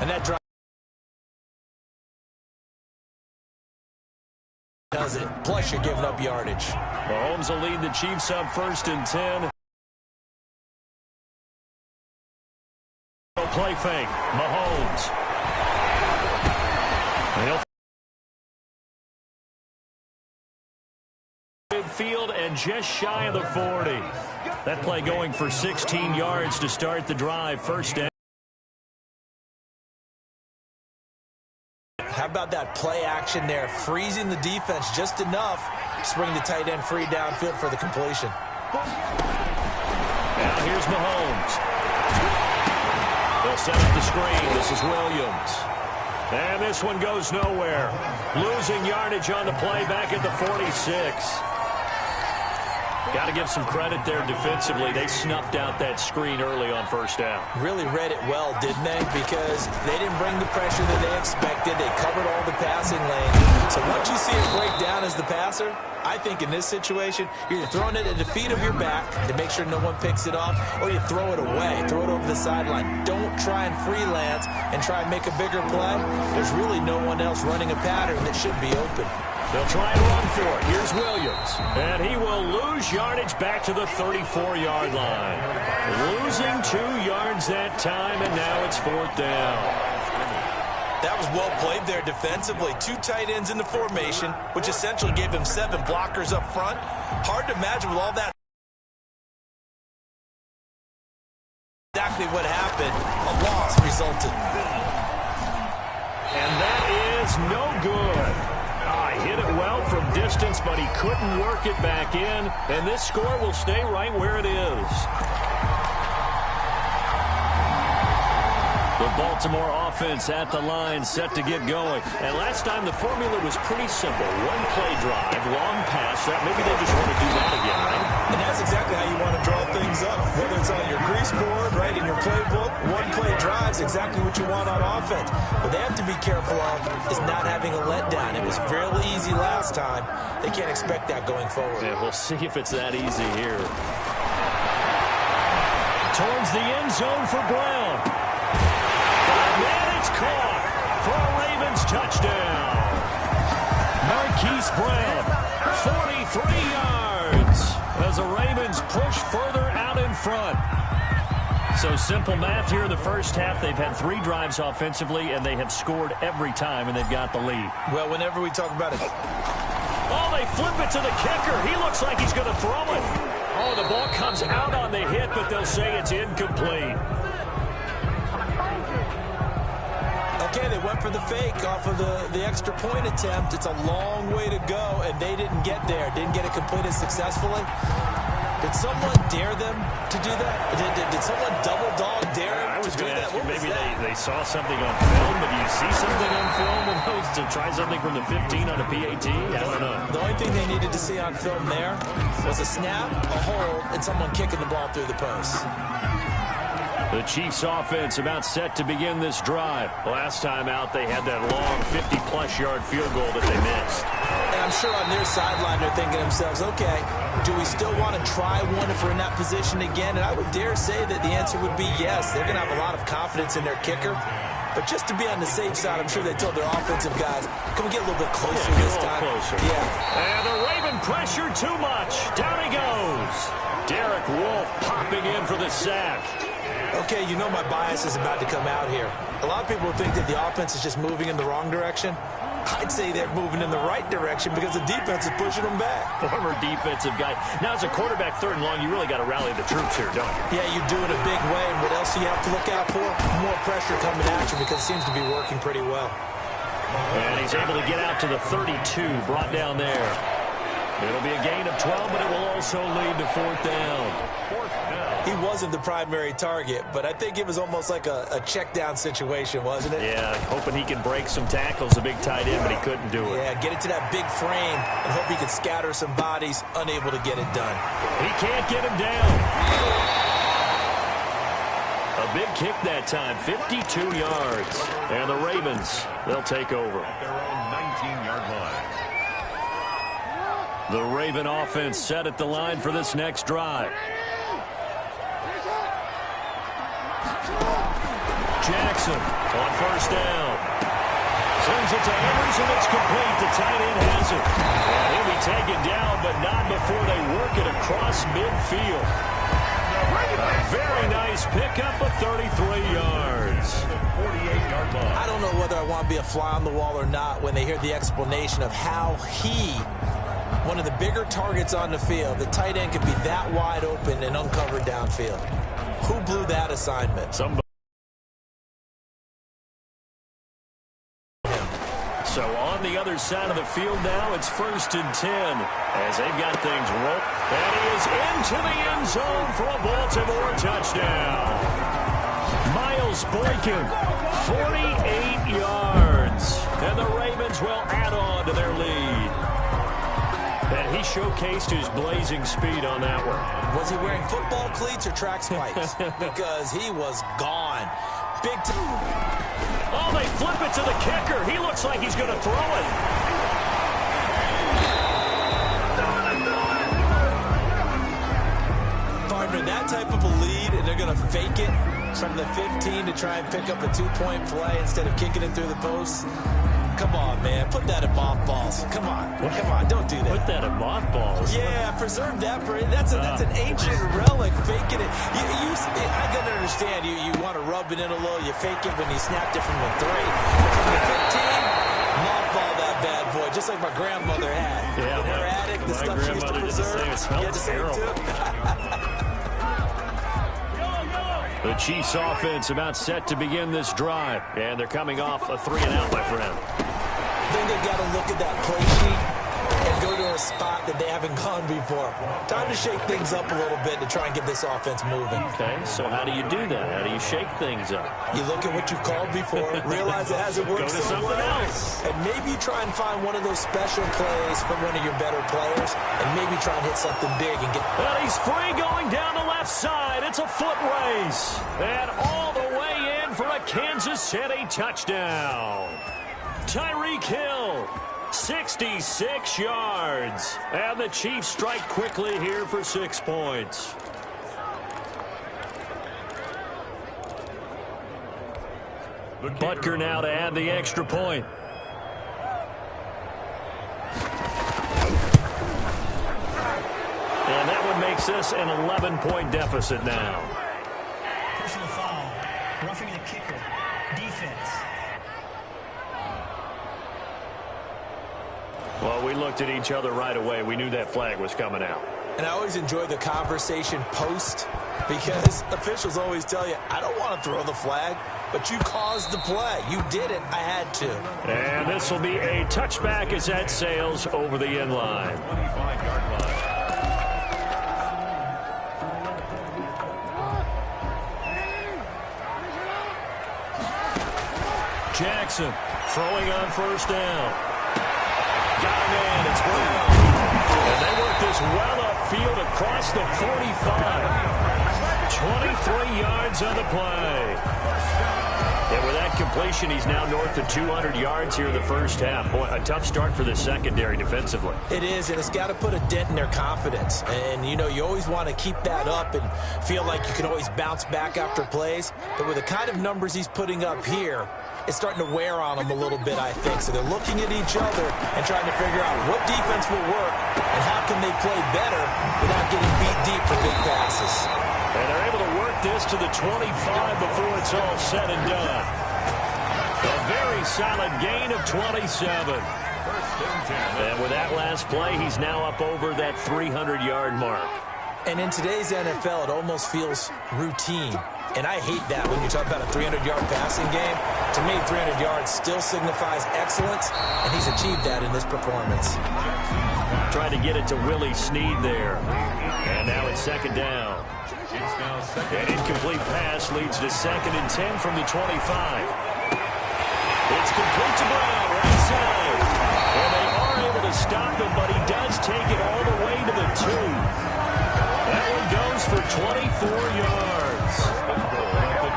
And that drive does it. Plus, you're giving up yardage. Mahomes will lead the Chiefs up 1st and 10. Play fake. Mahomes. Midfield and just shy of the 40. That play going for 16 yards to start the drive. 1st down. How about that play action there? Freezing the defense just enough to bring the tight end free downfield for the completion. Now here's Mahomes. They'll set up the screen. This is Williams. And this one goes nowhere. Losing yardage on the play back at the 46. Got to give some credit there defensively. They snuffed out that screen early on 1st down. Really read it well, didn't they? Because they didn't bring the pressure that they expected. They covered all the passing lanes. So once you see it break down as the passer, I think in this situation, you're throwing it at the feet of your back to make sure no one picks it off, or you throw it away, throw it over the sideline. Don't try and freelance and try and make a bigger play. There's really no one else running a pattern that should be open. They'll try and run for it. Here's Williams. And he will lose yardage back to the 34-yard line. Losing 2 yards that time, and now it's 4th down. That was well played there defensively. 2 tight ends in the formation, which essentially gave him 7 blockers up front. Hard to imagine with all that. Exactly what happened. A loss resulted. And that is no good. Hit it well from distance, but he couldn't work it back in. And this score will stay right where it is. The Baltimore offense at the line, set to get going. And last time the formula was pretty simple. 1 play drive, long pass. Maybe they just want to do that again, right? And that's exactly how you want to draw things up. Whether it's on your grease board, right, in your playbook, 1 play drive is exactly what you want on offense. What they have to be careful of is not having a letdown. It was fairly easy last time. They can't expect that going forward. Yeah, we'll see if it's that easy here. Towards the end zone for Brown. And it's caught for a Ravens touchdown. Marquise Brown, 43 yards as the Ravens push further out in front. So simple math here in the 1st half. They've had 3 drives offensively, and they have scored every time, and they've got the lead. Well, whenever we talk about it. Oh, they flip it to the kicker. He looks like he's going to throw it. Oh, the ball comes out on the hit, but they'll say it's incomplete. Okay, they went for the fake off of the extra point attempt. It's a long way to go, and they didn't get there. Didn't get it completed successfully. Did someone dare them to do that? Did someone double dog dare them to do that? Maybe they saw something on film, but do you see something on film to try something from the 15 on a PAT? I don't know. The only thing they needed to see on film there was a snap, a hold, and someone kicking the ball through the post. The Chiefs offense about set to begin this drive. Last time out, they had that long 50-plus yard field goal that they missed. And I'm sure on their sideline they're thinking to themselves, okay, do we still want to try one if we're in that position again? And I would dare say that the answer would be yes. They're going to have a lot of confidence in their kicker. But just to be on the safe side, I'm sure they told their offensive guys, can we get a little bit closer this time? Closer. Yeah. And the Raven pressure too much. Down he goes. Derek Wolfe popping in for the sack. Okay, you know my bias is about to come out here. A lot of people think that the offense is just moving in the wrong direction. I'd say they're moving in the right direction because the defense is pushing them back. Former defensive guy. Now, as a quarterback, 3rd and long, you really got to rally the troops here, don't you? Yeah, you do it a big way. And what else do you have to look out for? More pressure coming at you because it seems to be working pretty well. And he's able to get out to the 32, brought down there. It'll be a gain of 12, but it will also lead to 4th down. He wasn't the primary target, but I think it was almost like a check-down situation, wasn't it? Yeah, hoping he can break some tackles, a big tight end, but he couldn't do it. Yeah, get it to that big frame and hope he can scatter some bodies, unable to get it done. He can't get him down. A big kick that time, 52 yards. And the Ravens, they'll take over. At their own 19-yard line. The Raven offense set at the line for this next drive. Jackson on first down. Sends it to Anderson. It's complete. The tight end has it. And he'll be taken down, but not before they work it across midfield. A very nice pickup of 33 yards. 48-yard line. I don't know whether I want to be a fly on the wall or not when they hear the explanation of how one of the bigger targets on the field, the tight end, could be that wide open and uncovered downfield. Who blew that assignment? Somebody. So on the other side of the field now, it's 1st and 10 as they've got things rolled. And he is into the end zone for a Baltimore touchdown. Miles Boykin, 48 yards. And the Ravens will add on to their lead. And he showcased his blazing speed on that one. Was he wearing football cleats or track spikes? Because he was gone. Big time. Oh, they flip it to the kicker. He looks like he's going to throw it. Partner, that type of a lead, and they're going to fake it from the 15 to try and pick up a 2-point play instead of kicking it through the post. Come on, man. Put that in mothballs. Come on. Come on. Don't do that. Put that in mothballs. Yeah, preserve that. That's an ancient relic. Faking it. I can understand. You want to rub it in a little. You fake it when you snapped it from the 3. From the 15, mothball that bad boy, just like my grandmother had. Yeah, in her attic, the stuff she used to preserve. It smells terrible. The Chiefs offense about set to begin this drive. And they're coming off a 3-and-out, my friend. I think they've got to look at that play sheet and go to a spot that they haven't gone before. Time to shake things up a little bit to try and get this offense moving. Okay, so how do you do that? How do you shake things up? You look at what you've called before, realize it hasn't worked Go to so something well, else. and maybe try and find one of those special plays from one of your better players, and maybe try and hit something big and get... Well, he's free going down the left side. It's a foot race. And all the way in for a Kansas City touchdown. Tyreek Hill, 66 yards. And the Chiefs strike quickly here for 6 points. Butker now to add the extra point. And that one makes this an 11-point deficit now. Personal foul. Roughing the kicker. Defense. Well, we looked at each other right away. We knew that flag was coming out. And I always enjoy the conversation post because officials always tell you, I don't want to throw the flag, but you caused the play. You did it. I had to. And this will be a touchback as that sails over the end line. 25-yard line. Jackson throwing on first down. Got him in. It's Brown. And they work this well upfield across the 45. 23 yards on the play. And with that completion, he's now north of 200 yards here in the first half. Boy, a tough start for the secondary defensively. It is, and it's got to put a dent in their confidence. And, you know, you always want to keep that up and feel like you can always bounce back after plays. But with the kind of numbers he's putting up here, it's starting to wear on them a little bit, I think. So they're looking at each other and trying to figure out what defense will work and how can they play better without getting beat deep for big passes. And they're able to work this to the 25 before it's all said and done. A very solid gain of 27. And with that last play, he's now up over that 300-yard mark. And in today's NFL, it almost feels routine. And I hate that when you talk about a 300-yard passing game. To me, 300 yards still signifies excellence, and he's achieved that in this performance. Trying to get it to Willie Snead there. And now it's second down. An incomplete pass leads to 2nd and 10 from the 25. It's complete to Brown, right side. And they are able to stop him, but he does take it all the way to the 2. That one goes for 24 yards.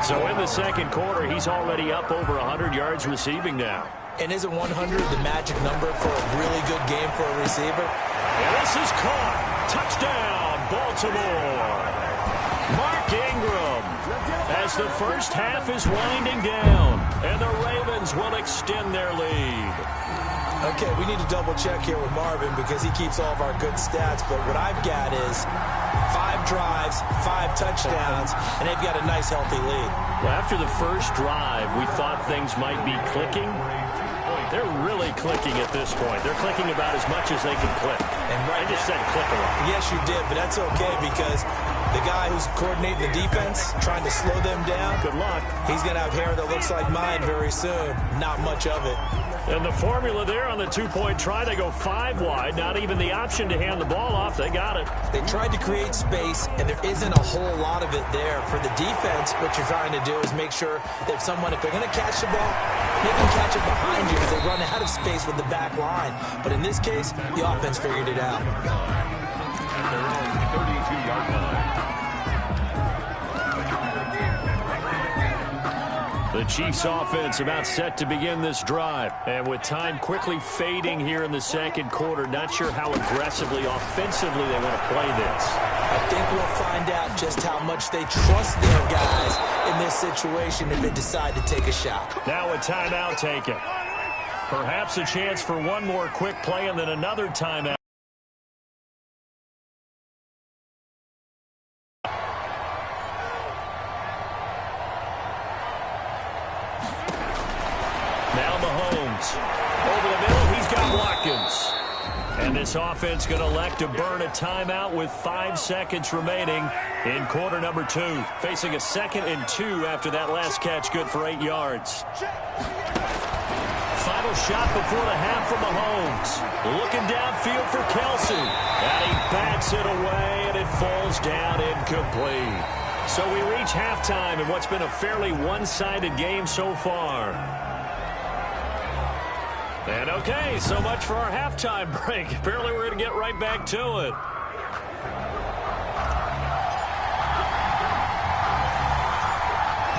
So in the second quarter, he's already up over 100 yards receiving now. And isn't 100 the magic number for a really good game for a receiver? And this is caught. Touchdown, Baltimore. Mark Ingram, as the first half is winding down, and the Ravens will extend their lead. Okay, we need to double check here with Marvin because he keeps all of our good stats, but what I've got is 5 drives, 5 touchdowns, and they've got a nice, healthy lead. Well, after the first drive, we thought things might be clicking. They're really clicking at this point. They're clicking about as much as they can click. And right I just said click a lot. Yes, you did, but that's okay because the guy who's coordinating the defense, trying to slow them down, Good luck. he's going to have hair that looks like mine very soon. Not much of it. And the formula there on the 2-point try, they go 5 wide. Not even the option to hand the ball off. They got it. They tried to create space, and there isn't a whole lot of it there. For the defense, what you're trying to do is make sure that if they're going to catch the ball, they can catch it behind you because they run out of space with the back line. But in this case, the offense figured it out. Their own 32-yard line. The Chiefs offense about set to begin this drive. And with time quickly fading here in the second quarter, not sure how aggressively, offensively they want to play this. I think we'll find out just how much they trust their guys in this situation if they decide to take a shot. Now a timeout taken. Perhaps a chance for one more quick play and then another timeout. Over the middle, he's got Watkins. And this offense going to elect to burn a timeout with 5 seconds remaining in quarter number 2. Facing a 2nd and 2 after that last catch, good for 8 yards. Final shot before the half from Mahomes. Looking downfield for Kelsey. And he bats it away, and it falls down incomplete. So we reach halftime in what's been a fairly one-sided game so far. And okay, so much for our halftime break. Apparently we're going to get right back to it.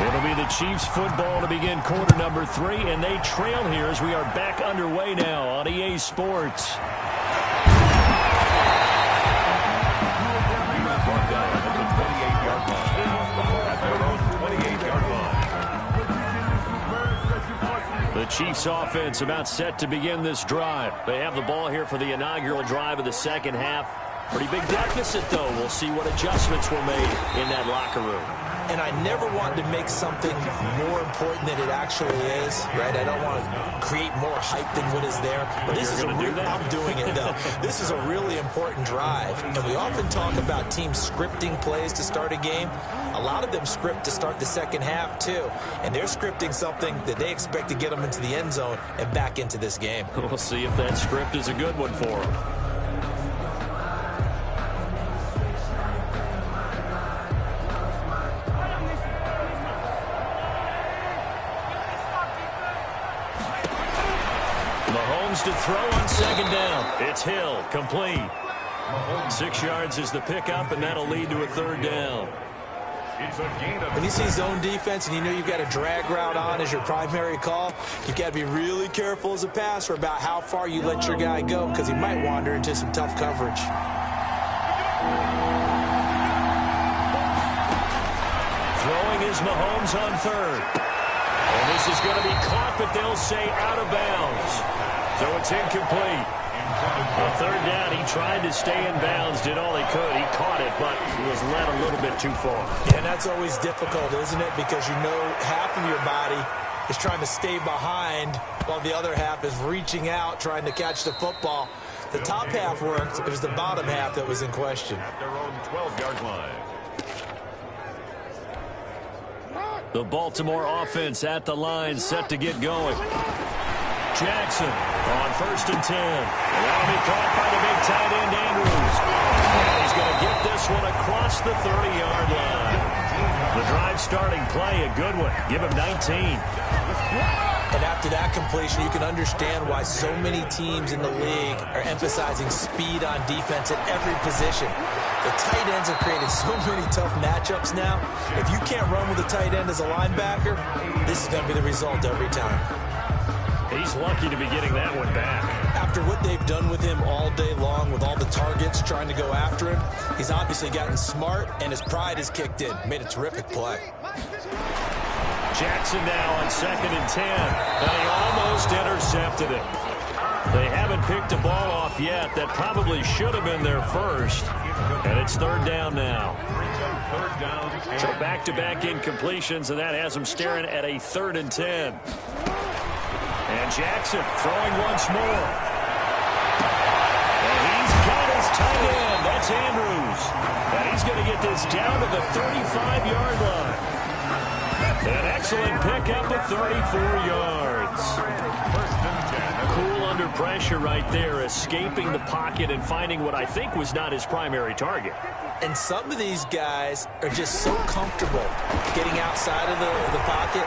It'll be the Chiefs football to begin quarter number 3, and they trail here as we are back underway now on EA Sports. The Chiefs offense about set to begin this drive. They have the ball here for the inaugural drive of the second half. Pretty big deficit, though. We'll see what adjustments were made in that locker room. And I never want to make something more important than it actually is, right? I don't want to create more hype than what is there. But this is I'm doing it, though. This is a really important drive. And we often talk about teams scripting plays to start a game. A lot of them script to start the second half, too. And they're scripting something that they expect to get them into the end zone and back into this game. We'll see if that script is a good one for them. Mahomes to throw on second down. It's Hill, complete. 6 yards is the pickup, and that'll lead to a third down. When you see zone defense and you know you've got a drag route on as your primary call, you've got to be really careful as a passer about how far you let your guy go because he might wander into some tough coverage. Throwing is Mahomes on third. And this is going to be caught, but they'll say out of bounds. So it's incomplete. On third down, he tried to stay in bounds, did all he could. He caught it, but he was led a little bit too far. Yeah, and that's always difficult, isn't it? Because you know half of your body is trying to stay behind while the other half is reaching out, trying to catch the football. The top half worked. It was the bottom half that was in question. At their own 12-yard line. The Baltimore offense at the line, set to get going. Jackson on 1st and 10. That'll be caught by the big tight end, Andrews. And he's going to get this one across the 30-yard line. The drive starting play, a good one. Give him 19. And after that completion, you can understand why so many teams in the league are emphasizing speed on defense at every position. The tight ends have created so many tough matchups now. If you can't run with a tight end as a linebacker, this is going to be the result every time. He's lucky to be getting that one back. After after what they've done with him all day long, with all the targets trying to go after him, he's obviously gotten smart, and his pride has kicked in. Made a terrific play. Jackson now on 2nd and 10. And he almost intercepted it. They haven't picked a ball off yet. That probably should have been their first. And it's 3rd down now. So back-to-back incompletions, and that has them staring at a 3rd and 10. And Jackson throwing once more. And he's got his tight end. That's Andrews. And he's going to get this down to the 35-yard line. An excellent pickup of 34 yards. Cool under pressure right there, escaping the pocket and finding what I think was not his primary target. And some of these guys are just so comfortable getting outside of the pocket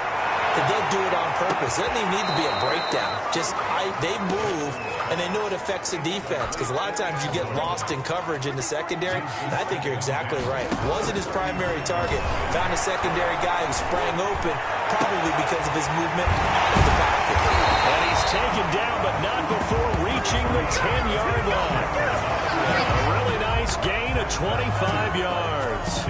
that they'll do it on purpose. It doesn't even need to be a breakdown. They move, and they know it affects the defense, because a lot of times you get lost in coverage in the secondary, and I think you're exactly right. Wasn't his primary target. Found a secondary guy who sprang open, probably because of his movement out of the pocket. And he's taken down, but not before reaching the 10-yard line. A really nice gain of 25 yards.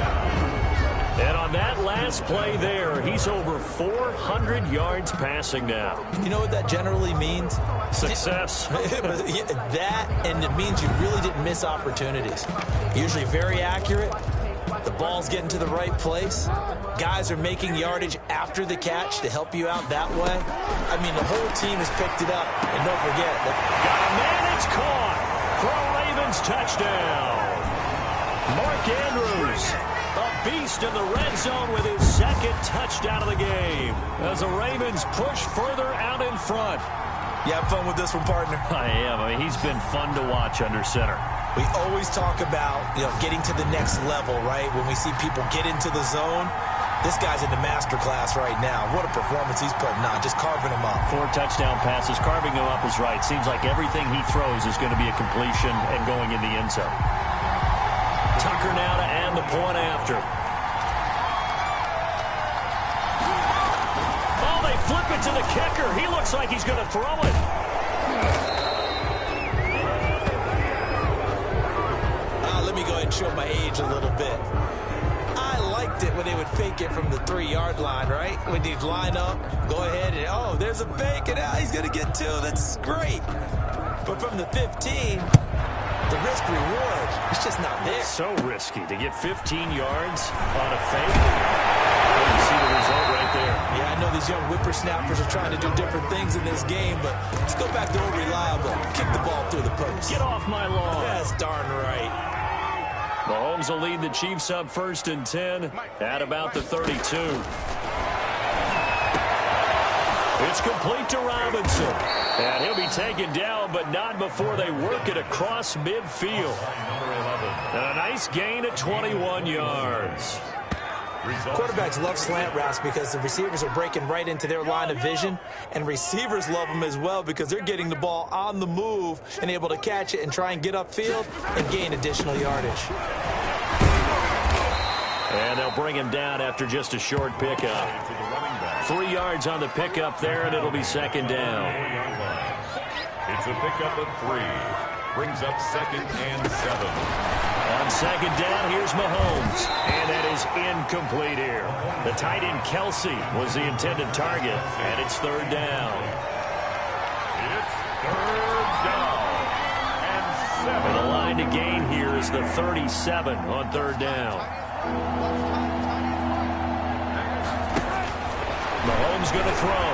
And on that last play there, he's over 400 yards passing now. You know what that generally means? Success. That, and it means you really didn't miss opportunities. Usually very accurate. The ball's getting to the right place. Guys are making yardage after the catch to help you out that way. I mean, the whole team has picked it up. And don't forget that. Got a man, it's caught for a Ravens touchdown. Mark Andrews, a beast in the red zone with his 2nd touchdown of the game, as the Ravens push further out in front. You have fun with this one, partner? I am. I mean, he's been fun to watch under center. We always talk about, getting to the next level, right? When we see people get into the zone, this guy's in the master class right now. What a performance he's putting on, just carving them up. 4 touchdown passes. Carving them up is right. Seems like everything he throws is going to be a completion and going in the end zone. Tucker now to add the point after. Oh, they flip it to the kicker. He looks like he's going to throw it. Let me go ahead and show my age a little bit. I liked it when they would fake it from the 3-yard line, right? When you'd line up, go ahead and, oh, there's a fake, and now he's going to get 2. That's great. But from the 15, the risk-reward, it's just not there. So risky to get 15 yards on a fake. You see the result right there. Yeah, I know these young whippersnappers are trying to do different things in this game, but let's go back to old reliable. Kick the ball through the post. Get off my lawn. That's darn right. Mahomes will lead the Chiefs up 1st and 10 at about the 32. It's complete to Robinson. And he'll be taken down, but not before they work it across midfield. And a nice gain of 21 yards. Quarterbacks love slant routes because the receivers are breaking right into their line of vision, and receivers love them as well because they're getting the ball on the move and able to catch it and try and get upfield and gain additional yardage. And they'll bring him down after just a short pickup. 3 yards on the pickup there, and it'll be 2nd down. It's a pickup of 3. Brings up 2nd and 7. On 2nd down, here's Mahomes. And that is incomplete here. The tight end, Kelsey, was the intended target, and it's 3rd down. It's 3rd down and 7. And the line to gain here is the 37 on 3rd down. Mahomes going to throw.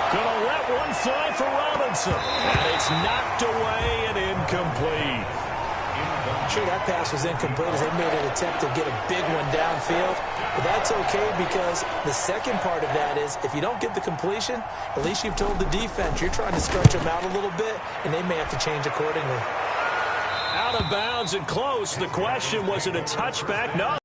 Going to let one fly for Robinson. And it's knocked away and incomplete. Sure, that pass was incomplete as they made an attempt to get a big one downfield. But that's okay because the second part of that is if you don't get the completion, at least you've told the defense you're trying to stretch them out a little bit, and they may have to change accordingly. Out of bounds and close. The question, was it a touchback? No.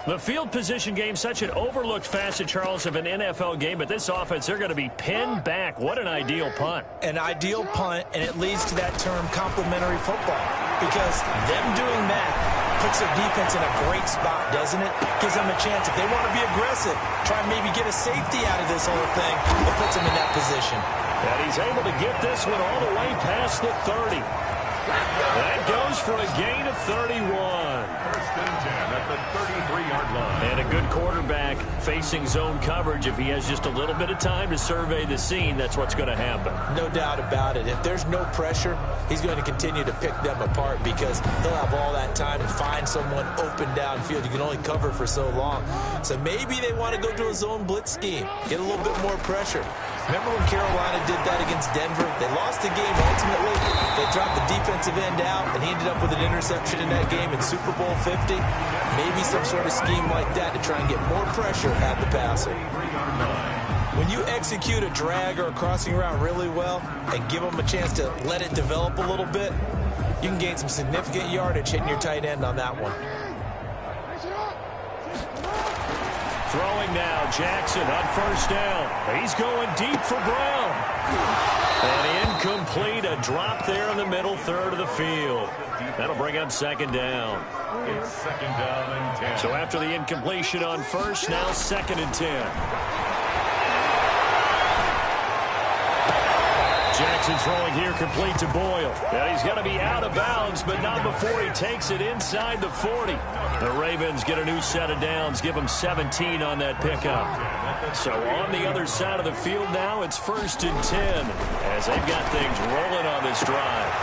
The field position game, such an overlooked facet, Charles, of an NFL game, but this offense, they're going to be pinned back. What an ideal punt. An ideal punt, and it leads to that term complementary football, because them doing that puts their defense in a great spot, doesn't it? Gives them a chance. If they want to be aggressive, try and maybe get a safety out of this whole thing, it puts them in that position. And he's able to get this one all the way past the 30. That goes for a gain of 31. First and 10 at the 33-yard line. And a good quarterback facing zone coverage. If he has just a little bit of time to survey the scene, that's what's going to happen. No doubt about it. If there's no pressure, he's going to continue to pick them apart because he'll have all that time to find someone open downfield. You can only cover for so long. So maybe they want to go to a zone blitz scheme, get a little bit more pressure. Remember when Carolina did that against Denver? They lost the game ultimately. They dropped the defensive end out, and he ended up with an interception in that game in Super Bowl 50. Maybe some sort of scheme like that to try and get more pressure at the passer. When you execute a drag or a crossing route really well and give them a chance to let it develop a little bit, you can gain some significant yardage hitting your tight end on that one. Throwing now, Jackson on first down. He's going deep for Brown. And incomplete, a drop there in the middle third of the field. That'll bring up second down. It's second down and 10. So after the incompletion on first, now second and 10. Jackson throwing here complete to Boyle. And he's going to be out of bounds, but not before he takes it inside the 40. The Ravens get a new set of downs, give them 17 on that pickup. So on the other side of the field now, it's first and 10 as they've got things rolling on this drive.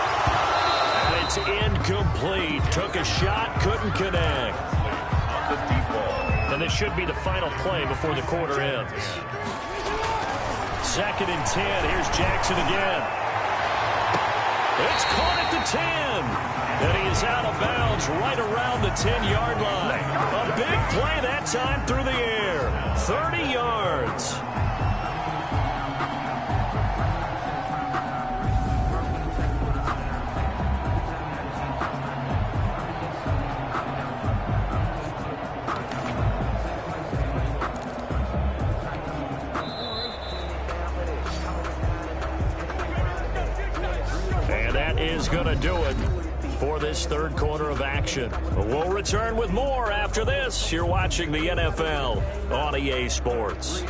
And it's incomplete. Took a shot, couldn't connect. The deep ball. And this should be the final play before the quarter ends. Second and 10. Here's Jackson again. It's caught at the 10. And he is out of bounds right around the 10-yard line. A big play that time through the air. 30 yards. Is going to do it for this third quarter of action. We'll return with more after this. You're watching the NFL on EA Sports.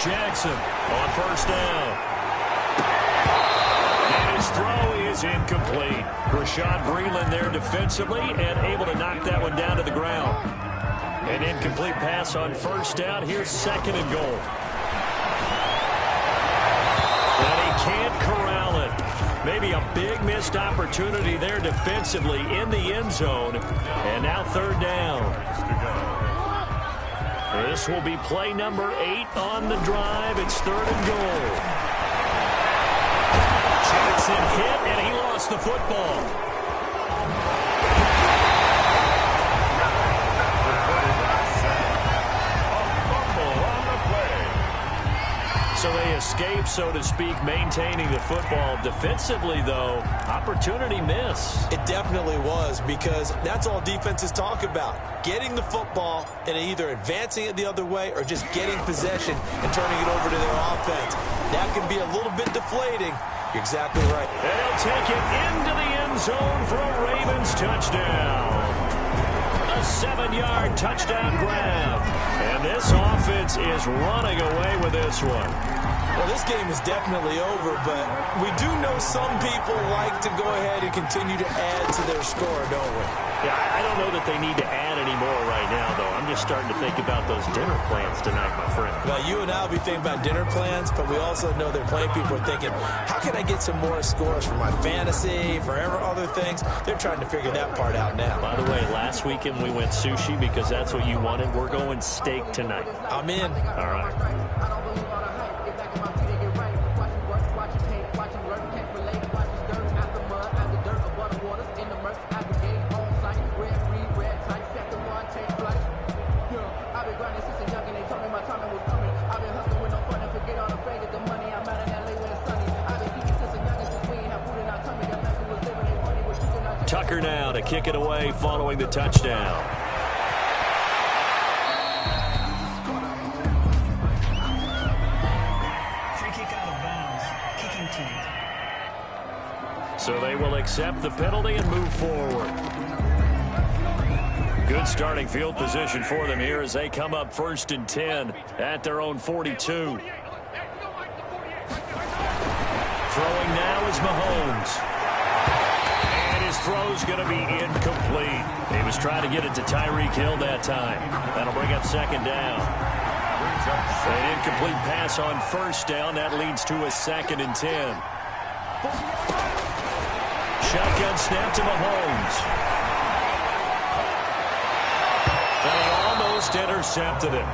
Jackson on first down. His throw is incomplete. Rashad Breeland there defensively and able to knock that one down to the ground. An incomplete pass on first down. Here's second and goal. And he can't corral it. Maybe a big missed opportunity there defensively in the end zone. And now third down. This will be play number 8 on the drive. It's third and goal. Jackson hit, and he lost the football. So they escape, so to speak, maintaining the football. Defensively, though, opportunity miss. It definitely was, because that's all defenses talk about. Getting the football and either advancing it the other way or just getting possession and turning it over to their offense. That can be a little bit deflating. You're exactly right. They'll take it into the end zone for a Ravens touchdown. A 7-yard touchdown grab. And this offense is running away with this one. Well, this game is definitely over, but we do know some people like to go ahead and continue to add to their score, don't we? Yeah, I don't know that they need to add any more right now, though. I'm just starting to think about those dinner plans tonight, my friend. Well, you and I will be thinking about dinner plans, but we also know that plenty of people are thinking, how can I get some more scores for my fantasy, for other things? They're trying to figure that part out now. By the way, last weekend we went sushi because that's what you wanted. We're going steak tonight. I'm in. All right. Tucker now to kick it away following the touchdown. Free kick out of bounds. Kicking team. So they will accept the penalty and move forward. Good starting field position for them here as they come up 1st and 10 at their own 42. Throwing now is Mahomes. And his throw's going to be incomplete. He was trying to get it to Tyreek Hill that time. That'll bring up 2nd down. An incomplete pass on 1st down. That leads to a 2nd and 10. Shotgun snap to Mahomes. And he almost intercepted it.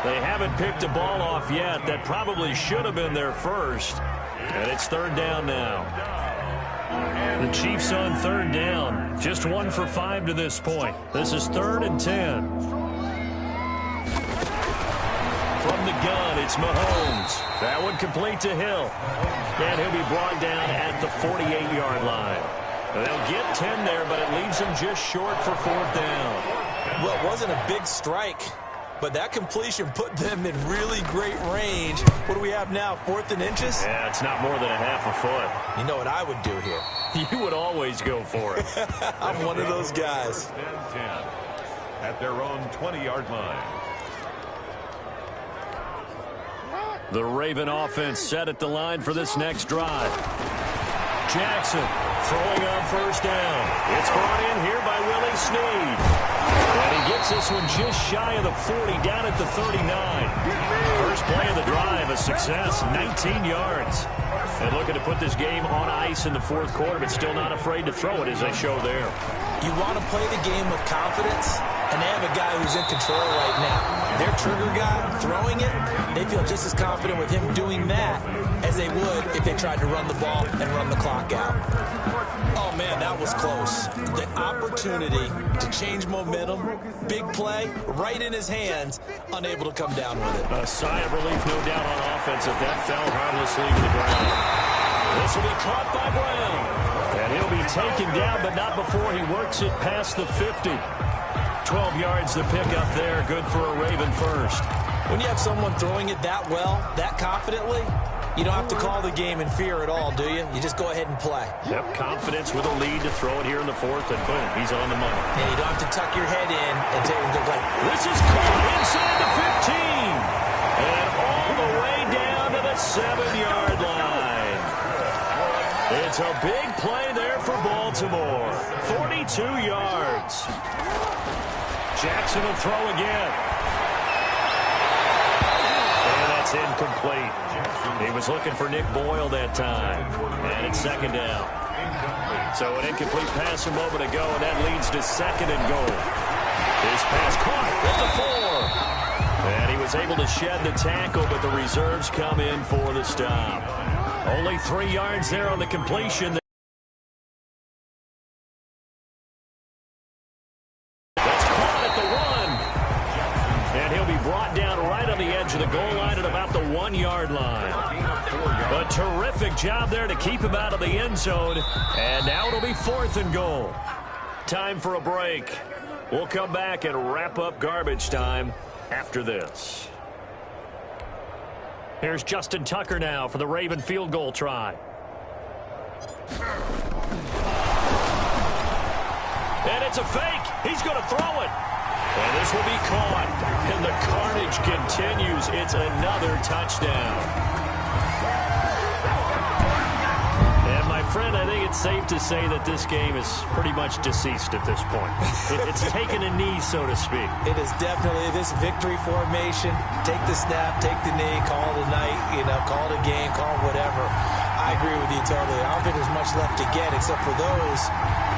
They haven't picked a ball off yet. That probably should have been their first. And it's 3rd down now. The Chiefs on 3rd down. Just 1 for 5 to this point. This is 3rd and 10. From the gun, it's Mahomes. That one complete to Hill. And he'll be brought down at the 48-yard line. They'll get 10 there, but it leaves them just short for 4th down. Well, it wasn't a big strike, but that completion put them in really great range. What do we have now, 4th and inches? Yeah, it's not more than a half a foot. You know what I would do here? You would always go for it. I'm one of those guys. 10 at their own 20-yard line. The Raven offense set at the line for this next drive. Jackson throwing on 1st down. It's brought in here by Willie Snead. And he gets this one just shy of the 40, down at the 39. First play of the drive, a success, 19 yards. And looking to put this game on ice in the 4th quarter, but still not afraid to throw it as they show there. You want to play the game with confidence, and they have a guy who's in control right now. Their trigger guy throwing it, they feel just as confident with him doing that as they would if they tried to run the ball and run the clock out. Oh, man, that was close. The opportunity to change momentum, big play, right in his hands, unable to come down with it. A sigh of relief, no doubt, on offense if that fell harmlessly to the ground. This will be caught by Brown. And he'll be taken down, but not before he works it past the 50. 12 yards to pick up there. Good for a Raven first. When you have someone throwing it that well, that confidently, you don't have to call the game in fear at all, do you? You just go ahead and play. Yep, confidence with a lead to throw it here in the 4th, and boom, he's on the money. And you don't have to tuck your head in and take and go play. This is caught inside the 15. And all the way down to the 7-yard line. It's a big play there for Baltimore. 42 yards. Jackson will throw again. And that's incomplete. He was looking for Nick Boyle that time. And it's 2nd down. So an incomplete pass a moment ago, and that leads to 2nd and goal. His pass caught at the 4. And he was able to shed the tackle, but the reserves come in for the stop. Only 3 yards there on the completion. That's caught at the 1. And he'll be brought down right on the edge of the goal line at about the 1-yard line. A terrific job there to keep him out of the end zone. And now it'll be 4th and goal. Time for a break. We'll come back and wrap up garbage time after this. Here's Justin Tucker now for the Raven field goal try. And it's a fake. He's going to throw it. And this will be caught. And the carnage continues. It's another touchdown. And my friend, I think it's safe to say that this game is pretty much deceased at this point. It's taken a knee, so to speak. It is definitely this victory formation. Take the snap, take the knee, call it a night, call it a game, call it whatever. I agree with you totally. I don't think there's much left to get except for those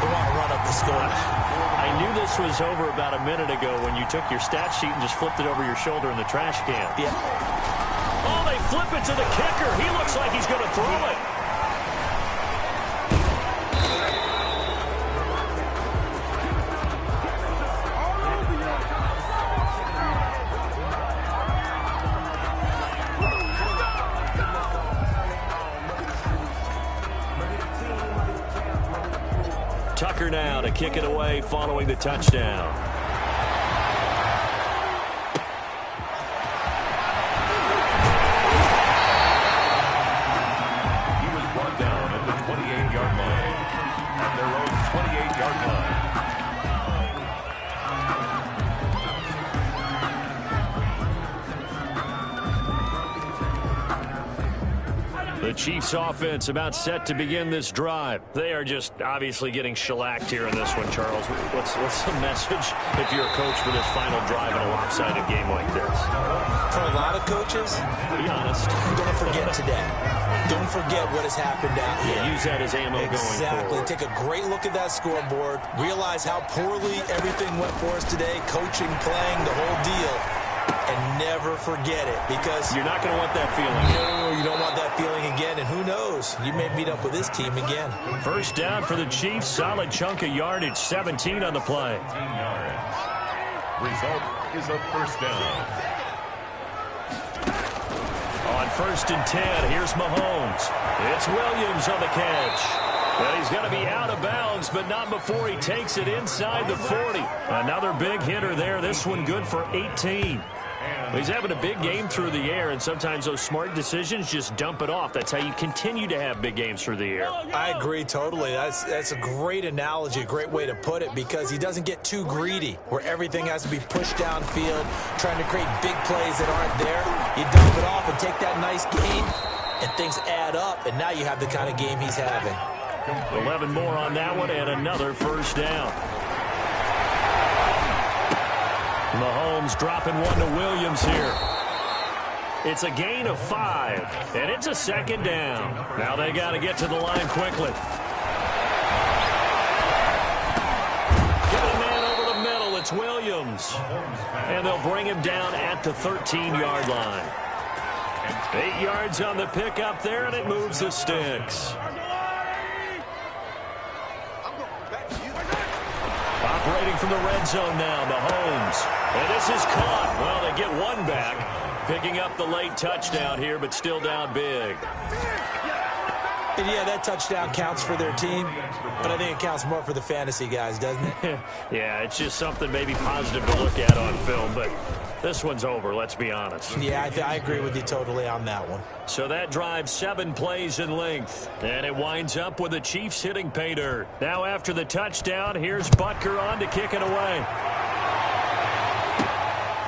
who want to run up the score. I knew this was over about a minute ago when you took your stat sheet and just flipped it over your shoulder in the trash can. Yeah. Oh, they flip it to the kicker. He looks like he's going to throw it. Bucker now to kick it away following the touchdown. He was brought down at the 28-yard line. At their own 28-yard line. The Chiefs offense about set to begin this drive. They are just obviously getting shellacked here in this one, Charles. What's the message if you're a coach for this final drive in a lopsided game like this? For a lot of coaches, Be honest. don't forget today. Don't forget what has happened out here. Yeah, use that as ammo going Exactly. forward. Take a great look at that scoreboard. Realize how poorly everything went for us today. Coaching, playing, the whole deal. And never forget it, because You're not going to want that feeling. no, you don't want that feeling again. And who knows? You may meet up with this team again. First down for the Chiefs. Solid chunk of yardage. 17 on the play. 18 yards. Result is a first down. On 1st and 10, here's Mahomes. It's Williams on the catch. And he's going to be out of bounds, but not before he takes it inside the 40. Another big hitter there. This one good for 18. He's having a big game through the air, and sometimes those smart decisions just dump it off. That's how you continue to have big games through the air. I agree totally. That's a great analogy, a great way to put it, because he doesn't get too greedy where everything has to be pushed downfield, trying to create big plays that aren't there. You dump it off and take that nice gain, and things add up, and now you have the kind of game he's having. 11 more on that one, and another first down. Mahomes dropping one to Williams here. It's a gain of 5, and it's a second down. Now they got to get to the line quickly. Got a man over the middle. It's Williams. And they'll bring him down at the 13-yard line. 8 yards on the pickup there, and it moves the sticks. Operating from the red zone now, Mahomes. And this is caught. Well, they get one back. Picking up the late touchdown here, but still down big. And yeah, that touchdown counts for their team, but I think it counts more for the fantasy guys, doesn't it? Yeah, it's just something maybe positive to look at on film, but this one's over, let's be honest. Yeah, I agree with you totally on that one. So that drives 7 plays in length, and it winds up with the Chiefs hitting pay dirt. Now after the touchdown, here's Butker on to kick it away.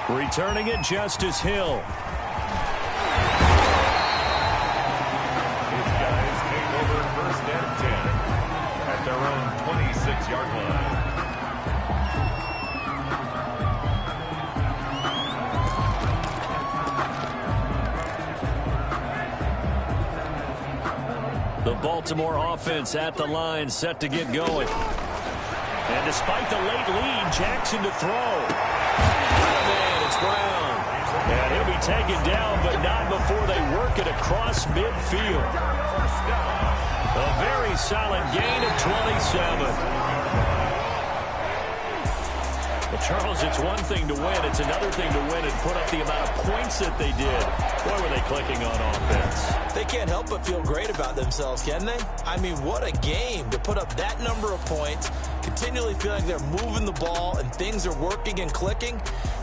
Returning it, Justice Hill. His guys take over 1st and 10 at their own 26-yard line. The Baltimore offense at the line, set to get going. And despite the late lead, Jackson to throw. Man, it's Brown. And he'll be taken down, but not before they work it across midfield. A very solid gain of 27. Well, Charles, it's one thing to win. It's another thing to win and put up the amount of points that they did. Boy, were they clicking on offense. They can't help but feel great about themselves, can they? I mean, what a game to put up that number of points, continually feeling they're moving the ball and things are working and clicking.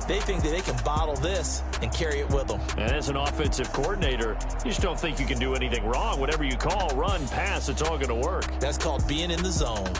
They think that they can bottle this and carry it with them. And as an offensive coordinator, you just don't think you can do anything wrong. Whatever you call, run, pass, it's all going to work. That's called being in the zone.